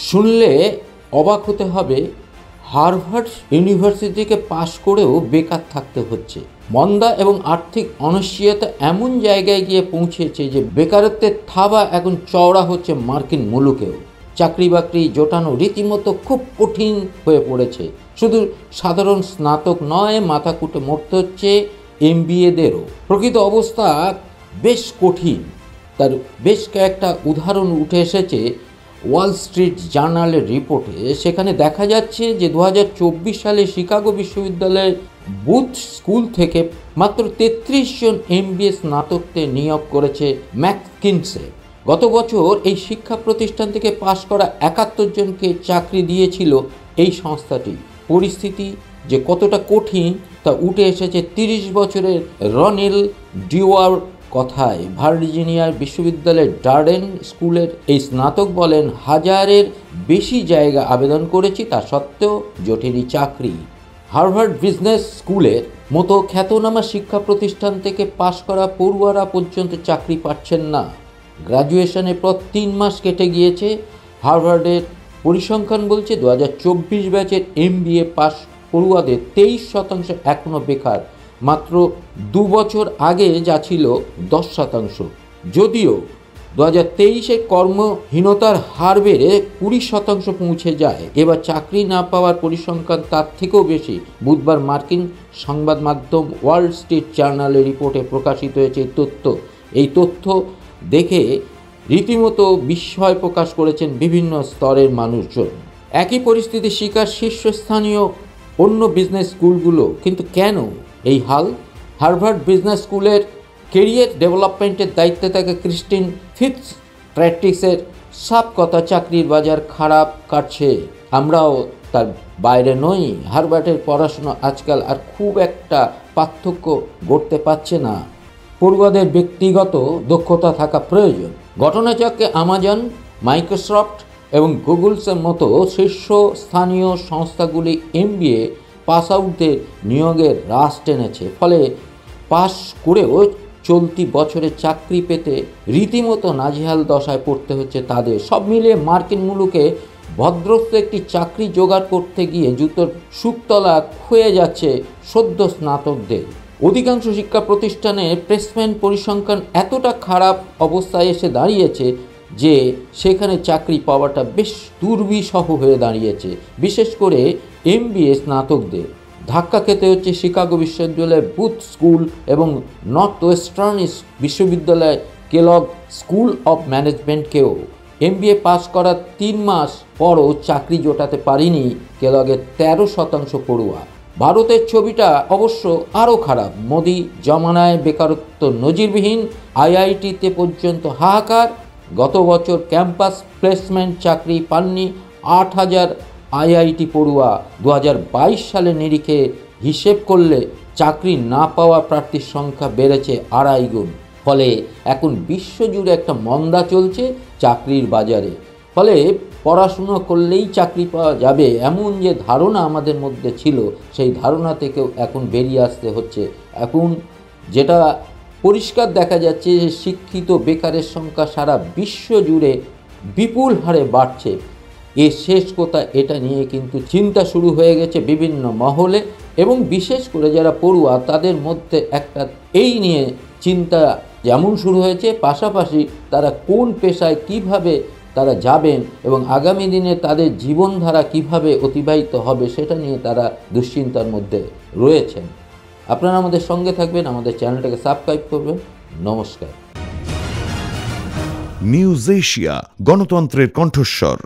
শুনলে অবাক হতে হবে, হার্ভার্ড ইউনিভার্সিটিকে পাশ করেও বেকার থাকতে হচ্ছে। মন্দা এবং আর্থিক অনিশ্চয়তা এমন জায়গায় গিয়ে পৌঁছেছে যে বেকারত্বের থাবা এখন চওড়া হচ্ছে মার্কিন মুলুকেও। চাকরি বাকরি জোটানো রীতিমতো খুব কঠিন হয়ে পড়েছে। শুধু সাধারণ স্নাতক নয়, মাথা কুটে মরতে হচ্ছে এমবিএদেরও। প্রকৃত অবস্থা বেশ কঠিন। তার বেশ কয়েকটা উদাহরণ উঠে এসেছে ওয়াল স্ট্রিট জার্নালের রিপোর্টে। সেখানে দেখা যাচ্ছে যে 2024 সালে শিকাগো বিশ্ববিদ্যালয়ের বুথ স্কুল থেকে মাত্র 33 জন এমবিএ স্নাতকদের নিয়োগ করেছে ম্যাককিনসে। গত বছর এই শিক্ষা প্রতিষ্ঠান থেকে পাশ করা 71 জনকে চাকরি দিয়েছিল এই সংস্থাটি। পরিস্থিতি যে কতটা কঠিন তা উঠে এসেছে 30 বছরের রনেল ডিওয়ার কথায়। ভার্জিনিয়ার বিশ্ববিদ্যালয়ের ডার্ডেন স্কুলের এই স্নাতক বলেন, হাজারের বেশি জায়গা আবেদন করেছি, তা সত্ত্বেও জোটেনি চাকরি। হার্ভার্ড বিজনেস স্কুলের মতো খ্যাতনামা শিক্ষা প্রতিষ্ঠান থেকে পাশ করা পড়ুয়ারা পর্যন্ত চাকরি পাচ্ছেন না। গ্র্যাজুয়েশনের পর 3 মাস কেটে গিয়েছে। হার্ভার্ডের পরিসংখ্যান বলছে 2024 ব্যাচের এমবিএ পাস পড়ুয়াদের 23% এখনও বেকার। মাত্র 2 বছর আগে যা ছিল 10%। যদিও 2023-এ কর্মহীনতার হার বেড়ে 20% পৌঁছে যায়। এবার চাকরি না পাওয়ার পরিসংখ্যান তার থেকেও বেশি। বুধবার মার্কিন সংবাদ মাধ্যম ওয়াল স্ট্রিট জার্নালের রিপোর্টে প্রকাশিত হয়েছে এই তথ্য দেখে রীতিমতো বিস্ময় প্রকাশ করেছেন বিভিন্ন স্তরের মানুষজন। একই পরিস্থিতির শিকার শীর্ষস্থানীয় অন্য বিজনেস স্কুলগুলো। কিন্তু কেন এই হাল? হার্ভার্ড বিজনেস স্কুলের কেরিয়ার ডেভেলপমেন্টের দায়িত্বে থাকে ক্রিস্টিন ফিটজপ্যাট্রিকের সাফ কথা, চাকরির বাজার খারাপ কাটছে, আমরাও তার বাইরে নই। হার্ভার্ডের পড়াশুনো আজকাল আর খুব একটা পার্থক্য গড়তে পারছে না। পড়ুয়াদের ব্যক্তিগত দক্ষতা থাকা প্রয়োজন। ঘটনাচক্রে আমাজন, মাইক্রোসফট এবং গুগলসের মতো শীর্ষস্থানীয় সংস্থাগুলি এমবিএ পাস আউটদের নিয়োগের হ্রাস টেনেছে। ফলে পাস করেও চলতি বছরে চাকরি পেতে রীতিমতো নাজেহাল দশায় পড়তে হচ্ছে তাদের। সব মিলিয়ে মার্কিন মুলুকে ভদ্রস্থ একটি চাকরি জোগাড় করতে গিয়ে জুতোর সুতলা ক্ষয়ে যাচ্ছে সদ্য স্নাতকদের। অধিকাংশ শিক্ষা প্রতিষ্ঠানে প্লেসমেন্ট পরিসংখ্যান এতটা খারাপ অবস্থায় এসে দাঁড়িয়েছে যে সেখানে চাকরি পাওয়াটা বেশ দুর্বিষহ হয়ে দাঁড়িয়েছে। বিশেষ করে এমবিএ স্নাতকদের ধাক্কা খেতে হচ্ছে শিকাগো বিশ্ববিদ্যালয়ের বুথ স্কুল এবং নর্থ ওয়েস্টার্ন বিশ্ববিদ্যালয় কেলগ স্কুল অফ ম্যানেজমেন্টকেও। এমবিএ পাস করার 3 মাস পরও চাকরি জোটাতে পারেনি কেলগের 13% পড়ুয়া। ভারতের ছবিটা অবশ্য আরও খারাপ। মোদি জমানায় বেকারত্ব নজিরবিহীন, আইআইটিতে পর্যন্ত হাহাকার। গত বছর ক্যাম্পাস প্লেসমেন্ট চাকরি পাননি 8,000 আইআইটি পড়ুয়া। 2022 সালের নিরিখে হিসেব করলে চাকরি না পাওয়া প্রার্থীর সংখ্যা বেড়েছে 2.5 গুণ। ফলে এখন বিশ্বজুড়ে একটা মন্দা চলছে চাকরির বাজারে। ফলে পড়াশুনো করলেই চাকরি পাওয়া যাবে এমন যে ধারণা আমাদের মধ্যে ছিল, সেই ধারণা থেকেও এখন বেরিয়ে আসতে হচ্ছে। এখন যেটা পরিষ্কার দেখা যাচ্ছে যে শিক্ষিত বেকারের সংখ্যা সারা বিশ্ব জুড়ে বিপুল হারে বাড়ছে। এর শেষ কথা এটা নিয়ে কিন্তু চিন্তা শুরু হয়ে গেছে বিভিন্ন মহলে, এবং বিশেষ করে যারা পড়ুয়া তাদের মধ্যে একটা এই নিয়ে চিন্তা যেমন শুরু হয়েছে, পাশাপাশি তারা কোন পেশায় কিভাবে তারা যাবেন এবং আগামী দিনে তাদের জীবনধারা কিভাবে অতিবাহিত হবে সেটা নিয়ে তারা দুশ্চিন্তার মধ্যে রয়েছেন। আপনারা আমাদের সঙ্গে থাকবেন, আমাদের চ্যানেলটাকে সাবস্ক্রাইব করবেন। নমস্কার। নিউজ এশিয়া, গণতন্ত্রের কণ্ঠস্বর।